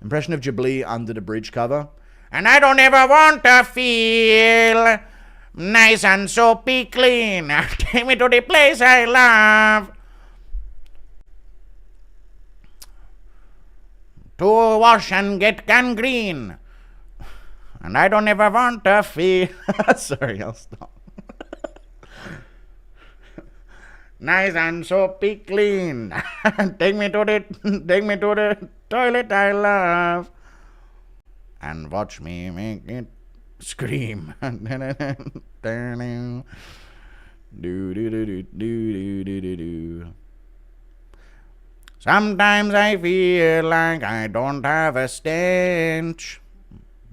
Impression of Ghibli under the bridge cover. And I don't ever want to feel nice and soapy clean. Take me to the place I love. To wash and get gangrene. And I don't ever want to feel... Sorry, I'll stop. Nice and soapy clean. Take me to the toilet I love. And watch me make it scream. Sometimes I feel like I don't have a stench.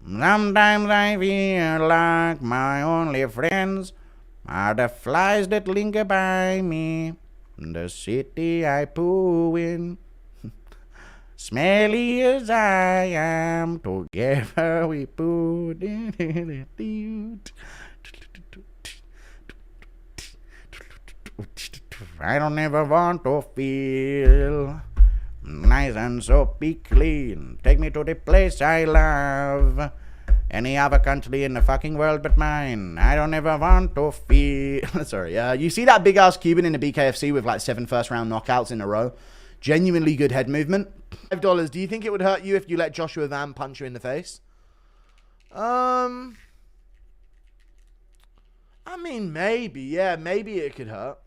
Sometimes I feel like my only friends are the flies that linger by me. The city I poo in. Smelly as I am, together we poo. I don't ever want to feel nice and soapy clean. Take me to the place I love. Any other country in the fucking world but mine. I don't ever want to feel... Sorry, you see that big-ass Cuban in the BKFC with like 7 first-round knockouts in a row? Genuinely good head movement. $5. Do you think it would hurt you if you let Joshua Van punch you in the face? I mean, maybe. Yeah, maybe it could hurt.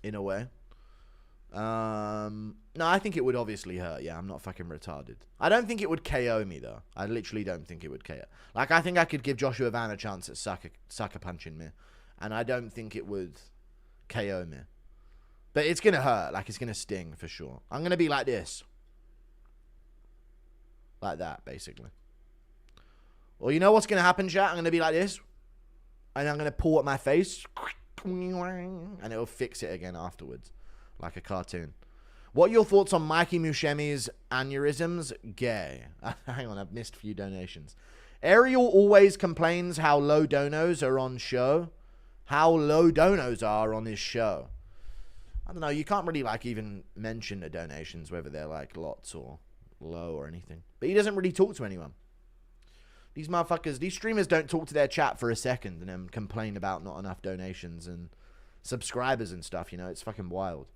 In a way. No, I think it would obviously hurt. Yeah, I'm not fucking retarded. I don't think it would KO me, though. I literally don't think it would KO. Like, I think I could give Joshua Van a chance at sucker punching me. And I don't think it would KO me. But it's going to hurt. Like, it's going to sting, for sure. I'm going to be like this. Like that, basically. Or you know what's going to happen, chat? I'm going to be like this. And I'm going to pull at my face. And it'll fix it again afterwards. Like a cartoon. What are your thoughts on Mikey Mushmi's aneurysms? Gay. Hang on, I've missed a few donations. Ariel always complains how low donos are on show. How low donos are on his show. I don't know, you can't really like even mention the donations, whether they're like lots or low or anything. But he doesn't really talk to anyone. These motherfuckers, these streamers don't talk to their chat for a second and then complain about not enough donations and subscribers and stuff, you know, it's fucking wild.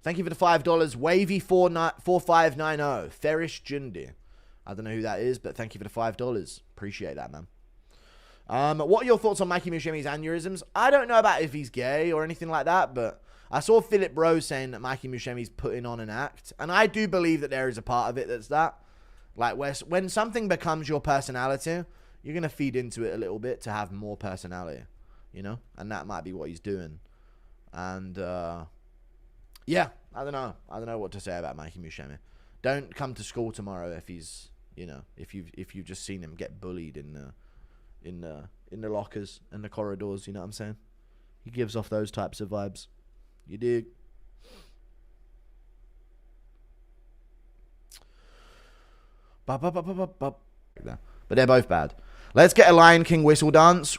Thank you for the $5. Wavy4590. Ferish Jundi. I don't know who that is, but thank you for the $5. Appreciate that, man. What are your thoughts on Mikey Mushmi's aneurysms? I don't know about if he's gay or anything like that, but I saw Philip Rose saying that Mikey Mushmi's putting on an act, and I do believe that there is a part of it that's that. Like, when something becomes your personality, you're going to feed into it a little bit to have more personality, you know? And that might be what he's doing. And, yeah, I don't know. I don't know what to say about Mikey Mushmi. Don't come to school tomorrow if he's, you know, if you've just seen him get bullied in the lockers and the corridors, you know what I'm saying? He gives off those types of vibes. You dig? But they're both bad. Let's get a Lion King whistle dance.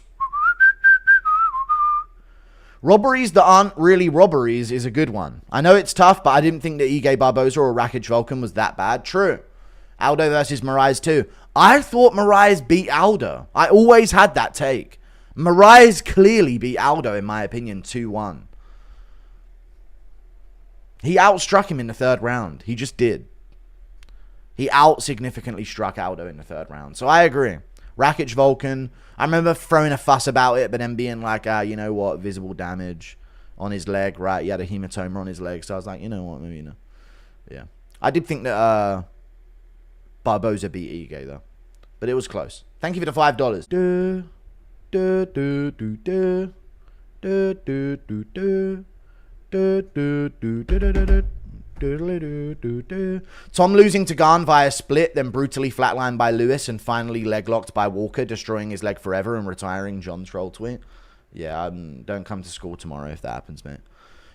Robberies that aren't really robberies is a good one. I know it's tough, but I didn't think that Ige Barboza or Rakic Vulcan was that bad. True. Aldo versus Moraes too. I thought Moraes beat Aldo. I always had that take. Moraes clearly beat Aldo, in my opinion, 2-1. He outstruck him in the third round. He just did. He out-significantly struck Aldo in the third round. So I agree. Rakic Vulcan. I remember throwing a fuss about it, but then being like, you know what, visible damage on his leg, right? He had a hematoma on his leg. So I was like, you know what, maybe, you know. Yeah. I did think that Barboza beat Ige, though. But it was close. Thank you for the $5. Tom losing to Garn via split, then brutally flatlined by Lewis, and finally leg locked by Walker, destroying his leg forever and retiring. John Troll tweet. Yeah, don't come to school tomorrow if that happens, mate.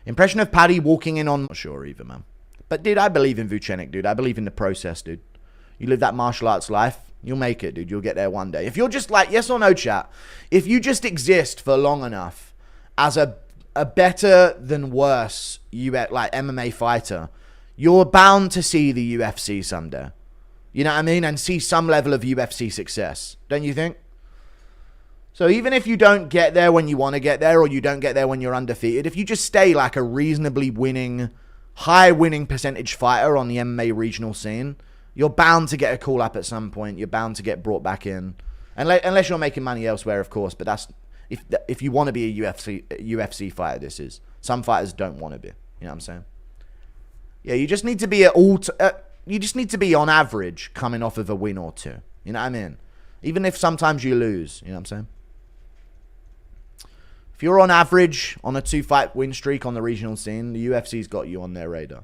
Impression of Paddy walking in on... Not sure either, man. But, dude, I believe in Vucenic, dude. I believe in the process, dude. You live that martial arts life, you'll make it, dude. You'll get there one day. If you're just like, yes or no, chat, if you just exist for long enough as a better than worse like MMA fighter, you're bound to see the UFC someday. You know what I mean? And see some level of UFC success. Don't you think? So even if you don't get there when you want to get there, or you don't get there when you're undefeated, if you just stay like a reasonably high winning percentage fighter on the MMA regional scene, you're bound to get a call up at some point. You're bound to get brought back in. Unless you're making money elsewhere, of course. But that's if you want to be a UFC fighter, this is. Some fighters don't want to be. You know what I'm saying? Yeah, you just need to be you just need to be on average coming off of a win or two. You know what I mean? Even if sometimes you lose. You know what I'm saying? If you're on average on a 2-fight win streak on the regional scene, the UFC's got you on their radar.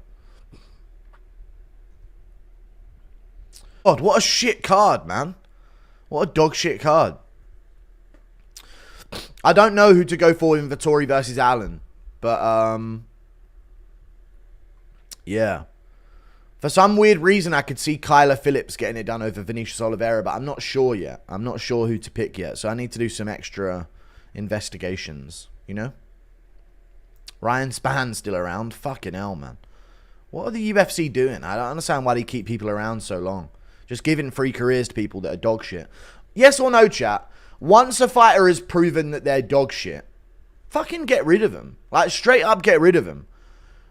God, what a shit card, man. What a dog shit card. I don't know who to go for in Vettori versus Allen. But, yeah. For some weird reason, I could see Kyler Phillips getting it done over Vinicius Oliveira, but I'm not sure yet. I'm not sure who to pick yet. So I need to do some extra investigations, you know? Ryan Span's still around. Fucking hell, man. What are the UFC doing? I don't understand why they keep people around so long. Just giving free careers to people that are dog shit. Yes or no, chat? Once a fighter has proven that they're dog shit, fucking get rid of them. Like, straight up get rid of them.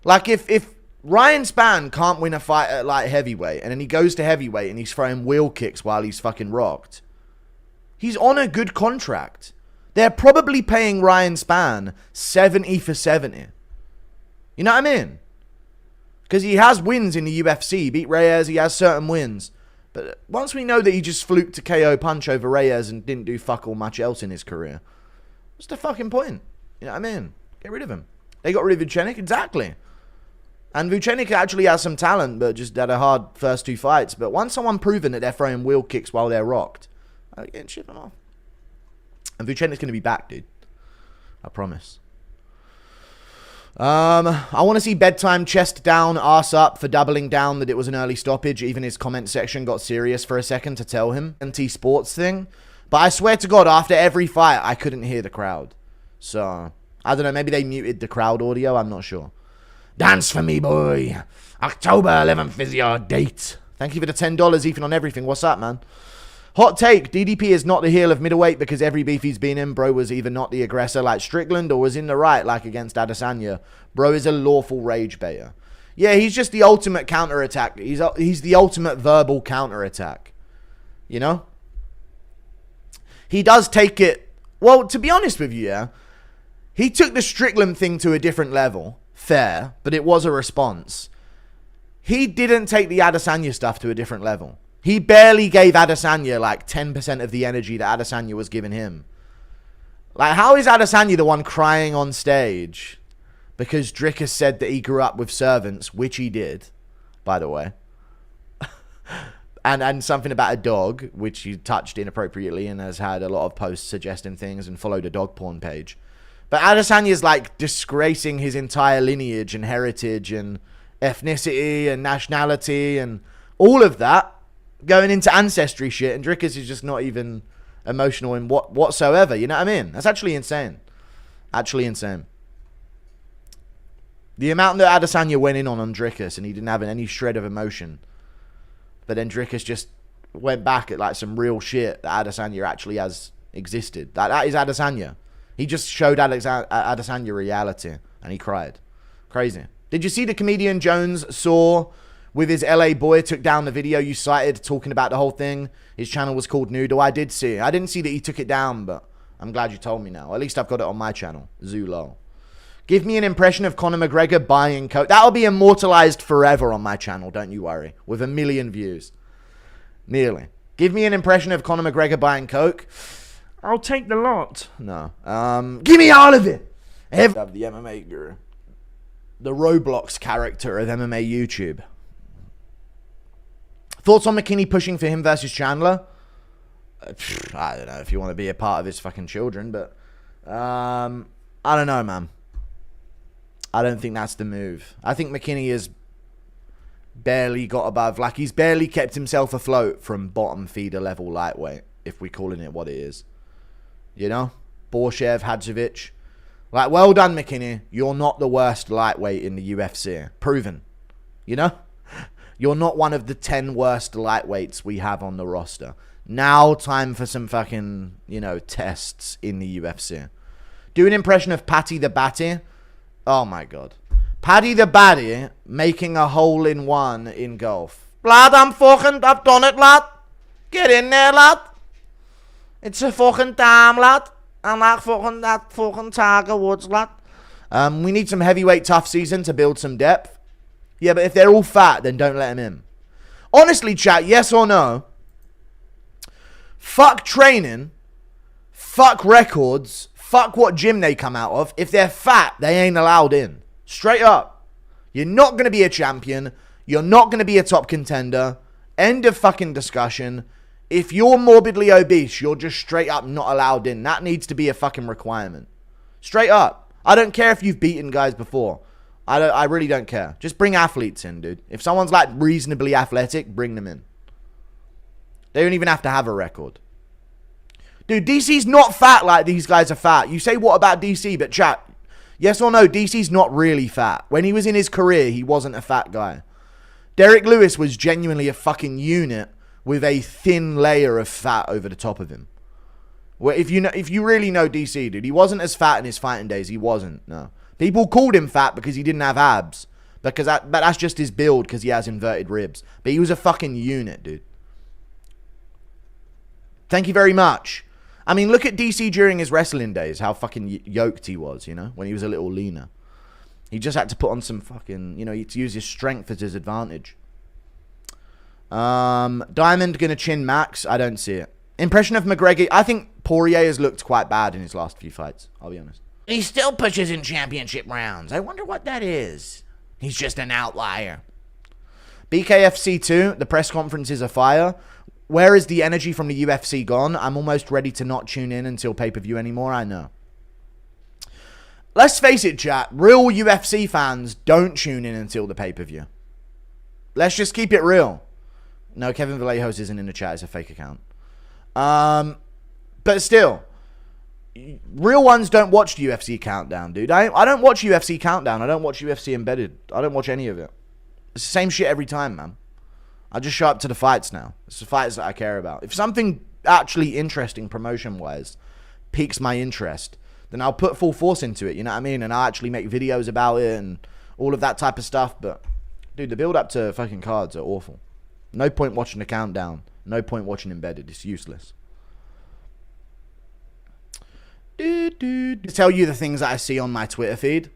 Like, if Ryan Spann can't win a fight at light heavyweight, and then he goes to heavyweight and he's throwing wheel kicks while he's fucking rocked, he's on a good contract. They're probably paying Ryan Spann 70 for 70. You know what I mean? Because he has wins in the UFC. He beat Reyes. He has certain wins. But once we know that he just fluked a KO punch over Reyes and didn't do fuck all much else in his career, what's the fucking point? You know what I mean? Get rid of him. They got rid of Vucenic. Exactly. And Vucenic actually has some talent, but just had a hard first 2 fights. But once someone proven that they're throwing wheel kicks while they're rocked, I get shit them off. And Vucenic's going to be back, dude. I promise. I want to see Bedtime chest down, arse up for doubling down that it was an early stoppage. Even his comment section got serious for a second to tell him. Anti-sports thing. But I swear to God, after every fight, I couldn't hear the crowd. So, I don't know. Maybe they muted the crowd audio. I'm not sure. Dance for me, boy. October 11th is your date. Thank you for the $10, Ethan, on everything. What's up, man? Hot take, DDP is not the heel of middleweight because every beef he's been in, bro was either not the aggressor like Strickland or was in the right like against Adesanya. Bro is a lawful rage baiter. Yeah, he's just the ultimate counterattack. He's the ultimate verbal counterattack. You know? He does take it... Well, to be honest with you, yeah, he took the Strickland thing to a different level. Fair, but it was a response. He didn't take the Adesanya stuff to a different level. He barely gave Adesanya like 10% of the energy that Adesanya was giving him. Like, how is Adesanya the one crying on stage? Because Dricus said that he grew up with servants, which he did, by the way. and something about a dog, which he touched inappropriately and has had a lot of posts suggesting things and followed a dog porn page. But Adesanya's like disgracing his entire lineage and heritage and ethnicity and nationality and all of that. Going into ancestry shit, and Dricus is just not even emotional in whatsoever. You know what I mean? That's actually insane. Actually insane. The amount that Adesanya went in on Dricus, and he didn't have any shred of emotion. But then Dricus just went back at like some real shit that Adesanya actually has existed. That is Adesanya. He just showed Adesanya reality, and he cried. Crazy. Did you see the comedian Jones saw... with his LA boy took down the video you cited talking about the whole thing? His channel was called Noodle. I did see it. I didn't see that he took it down, but I'm glad you told me now. At least I've got it on my channel. Zulo. Give me an impression of Conor McGregor buying coke. That'll be immortalized forever on my channel, don't you worry. With 1 million views. Nearly. Give me an impression of Conor McGregor buying coke. I'll take the lot. No. Give me all of it. Of the MMA guru. The Roblox character of MMA YouTube. Thoughts on McKinney pushing for him versus Chandler? I don't know if you want to be a part of his fucking children, but I don't know, man. I don't think that's the move. I think McKinney has barely got above, like he's barely kept himself afloat from bottom feeder level lightweight, if we're calling it what it is. You know? Borshev, Hadzovic. Like, well done, McKinney. You're not the worst lightweight in the UFC. Proven. You know? You're not one of the 10 worst lightweights we have on the roster. Now time for some fucking, tests in the UFC. Do an impression of Paddy the Batty. Oh my God. Paddy the Batty making a hole-in-one in golf. Lad, I've done it, lad. Get in there, lad. It's a fucking time, lad. I'm like that fucking Tiger Woods, lad. We need some heavyweight tough season to build some depth. Yeah, but if they're all fat, then don't let them in. Honestly, chat, yes or no? Fuck training. Fuck records. Fuck what gym they come out of. If they're fat, they ain't allowed in. Straight up. You're not going to be a champion. You're not going to be a top contender. End of fucking discussion. If you're morbidly obese, you're just straight up not allowed in. That needs to be a fucking requirement. Straight up. I don't care if you've beaten guys before. I really don't care. Just bring athletes in, dude. If someone's like reasonably athletic, bring them in. They don't even have to have a record. Dude, DC's not fat like these guys are fat. You say, what about DC? But chat, yes or no, DC's not really fat. When he was in his career, he wasn't a fat guy. Derek Lewis was genuinely a fucking unit with a thin layer of fat over the top of him. Well, if you really know DC, dude, he wasn't as fat in his fighting days. He wasn't, no. People called him fat because he didn't have abs. But that's just his build because he has inverted ribs. But he was a fucking unit, dude. Thank you very much. I mean, look at DC during his wrestling days, how fucking yoked he was, when he was a little leaner. He just had to put on some fucking, to use his strength as his advantage. Diamond gonna chin Max. I don't see it. Impression of McGregor. I think Poirier has looked quite bad in his last few fights. I'll be honest. He still pushes in championship rounds. I wonder what that is. He's just an outlier. BKFC 2. The press conferences are fire. Where is the energy from the UFC gone? I'm almost ready to not tune in until pay-per-view anymore. I know. Let's face it, chat. Real UFC fans don't tune in until the pay-per-view. Let's just keep it real. No, Kevin Vallejos isn't in the chat. It's a fake account. But still, real ones don't watch the UFC Countdown, dude. I don't watch UFC Countdown. I don't watch UFC Embedded. I don't watch any of it. It's the same shit every time, man. I just show up to the fights now. It's the fights that I care about. If something actually interesting promotion-wise piques my interest, then I'll put full force into it, you know what I mean? And I'll actually make videos about it and all of that type of stuff. But, dude, the build-up to fucking cards are awful. No point watching the Countdown. No point watching Embedded. It's useless. To tell you the things that I see on my Twitter feed.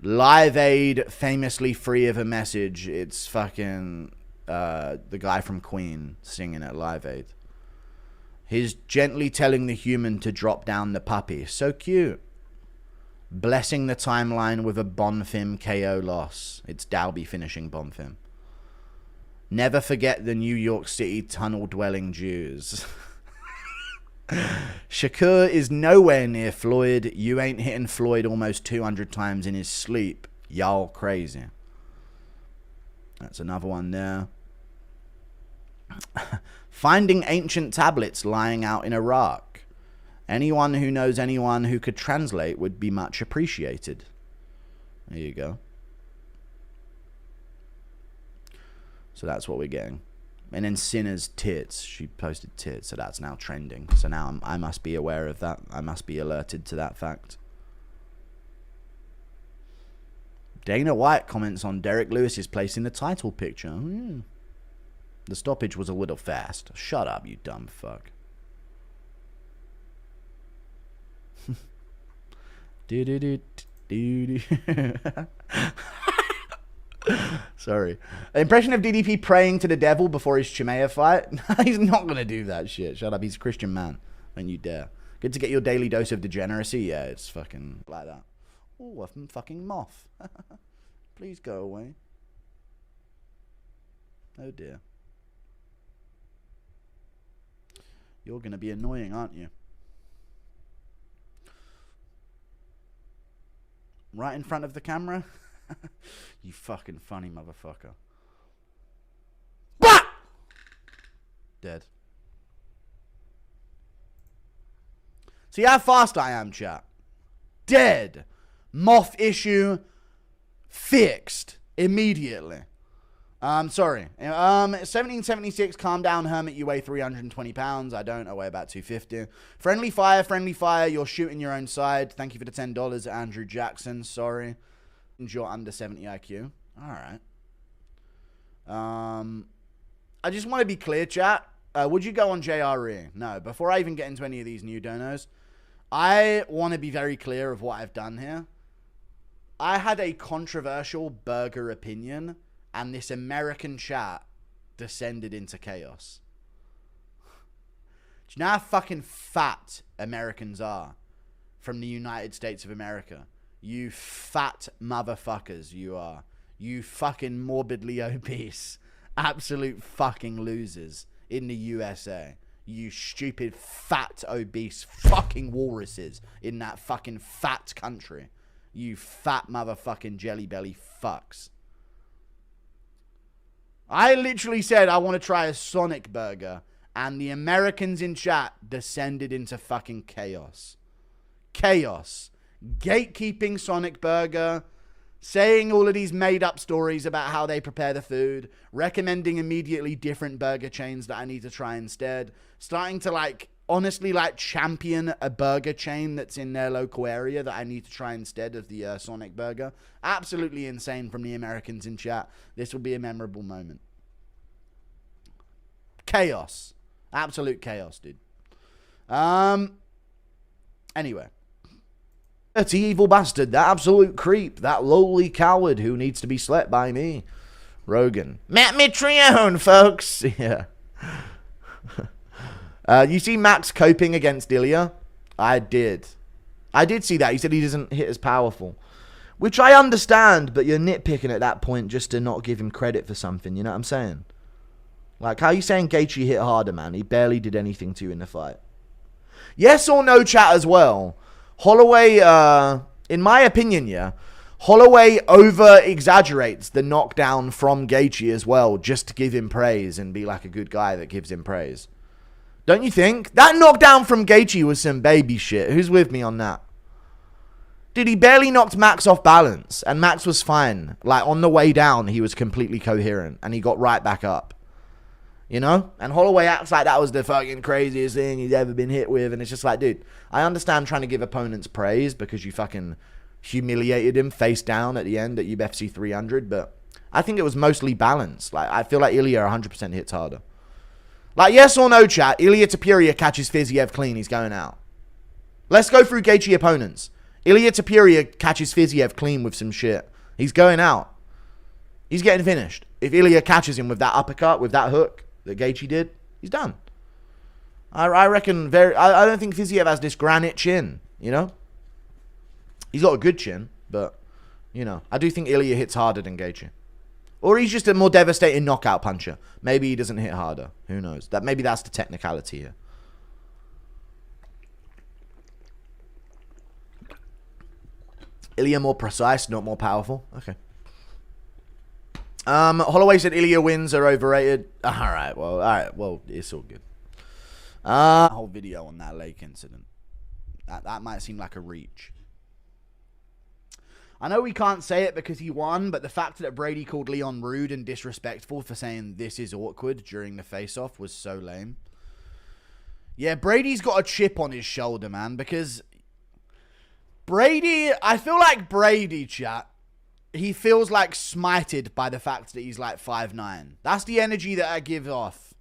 Live Aid, famously free of a message. It's fucking the guy from Queen singing at Live Aid. He's gently telling the human to drop down the puppy. So cute. Blessing the timeline with a Bonfim KO loss. It's Dalby finishing Bonfim. Never forget the New York City tunnel-dwelling Jews. Shakur is nowhere near Floyd. You ain't hitting Floyd almost 200 times in his sleep. Y'all crazy. That's another one there. Finding ancient tablets lying out in Iraq. Anyone who knows anyone who could translate would be much appreciated. There you go. So that's what we're getting. And then Sinner's tits. She posted tits, so that's now trending. So now I must be aware of that. I must be alerted to that fact. Dana White comments on Derek Lewis's place in the title picture. Oh, yeah. The stoppage was a little fast. Shut up, you dumb fuck. Sorry. Impression of DDP praying to the devil before his Chimaev fight? He's not going to do that shit. Shut up. He's a Christian man. When you dare. Good to get your daily dose of degeneracy. Yeah, it's fucking like that. Oh, a fucking moth. Please go away. Oh dear. You're going to be annoying, aren't you? Right in front of the camera? You fucking funny motherfucker. Bah! Dead. See how fast I am, chat? Dead. Moth issue fixed immediately. Sorry. 1776, calm down, Hermit. You weigh 320 pounds. I don't. I weigh about 250. Friendly fire. You're shooting your own side. Thank you for the $10, Andrew Jackson. Sorry. You're under 70 IQ. All right. I just want to be clear, chat. Would you go on JRE? No. Before I even get into any of these new donos, I want to be very clear of what I've done here. I had a controversial burger opinion, and this American chat descended into chaos. Do you know how fucking fat Americans are from the United States of America? You fat motherfuckers you are. You fucking morbidly obese, absolute fucking losers in the USA. You stupid, fat, obese fucking walruses in that fucking fat country. You fat motherfucking jelly belly fucks. I literally said I want to try a Sonic burger, and the Americans in chat descended into fucking chaos. Chaos. Gatekeeping Sonic burger, saying all of these made up stories about how they prepare the food, recommending immediately different burger chains that I need to try instead, starting to honestly champion a burger chain that's in their local area that I need to try instead of the Sonic burger. Absolutely insane from the Americans in chat. This will be a memorable moment. Chaos. Absolute chaos, dude. Anyway. Dirty evil bastard, that absolute creep, that lowly coward who needs to be slept by me. Rogan. Matt Mitrione, folks. Yeah. You see Max coping against Ilya? I did see that. He said he doesn't hit as powerful. Which I understand, but you're nitpicking at that point just to not give him credit for something. You know what I'm saying? Like, how are you saying Gaethje hit harder, man? He barely did anything to you in the fight. Yes or no, chat, as well. Holloway, in my opinion, yeah, Holloway over-exaggerates the knockdown from Gaethje as well, just to give him praise and be like a good guy that gives him praise. Don't you think? That knockdown from Gaethje was some baby shit. Who's with me on that? Dude, he barely knocked Max off balance, and Max was fine. Like, on the way down, he was completely coherent, and he got right back up. You know? And Holloway acts like that was the fucking craziest thing he's ever been hit with. And it's just like, dude, I understand trying to give opponents praise because you fucking humiliated him face down at the end at UFC 300. But I think it was mostly balanced. Like, I feel like Ilya 100% hits harder. Like, yes or no, chat, Ilya Topuria catches Fiziev clean. He's going out. Let's go through Gaethje opponents. Ilya Topuria catches Fiziev clean with some shit. He's going out. He's getting finished. If Ilya catches him with that uppercut, with that hook that Gaethje did, he's done. I reckon I don't think Fiziev has this granite chin, you know? He's got a good chin, but, you know, I do think Ilya hits harder than Gaethje. Or he's just a more devastating knockout puncher. Maybe he doesn't hit harder. Who knows? Maybe that's the technicality here. Ilya more precise, not more powerful. Okay. Holloway said Ilya wins are overrated. Alright, well, it's all good. Whole video on that lake incident. That might seem like a reach. I know we can't say it because he won, but the fact that Brady called Leon rude and disrespectful for saying this is awkward during the face-off was so lame. Yeah, Brady's got a chip on his shoulder, man, because Brady, I feel like Brady, chat, he feels like smited by the fact that he's like 5'9". That's the energy that I give off,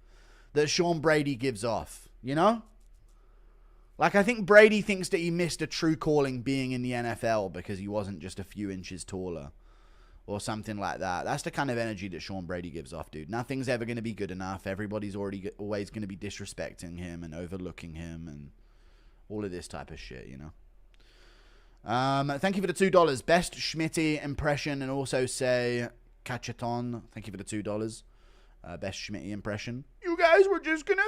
that Sean Brady gives off, you know? Like, I think Brady thinks that he missed a true calling being in the NFL because he wasn't just a few inches taller or something like that. That's the kind of energy that Sean Brady gives off, dude. Nothing's ever going to be good enough. Everybody's always going to be disrespecting him and overlooking him and all of this type of shit, you know? Thank you for the $2. Best Schmitty impression, and also say Cacheton. Thank you for the $2. Best Schmitty impression. You guys were just gonna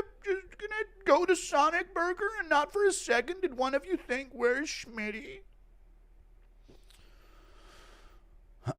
go to Sonic Burger, and not for a second did one of you think, where's Schmitty?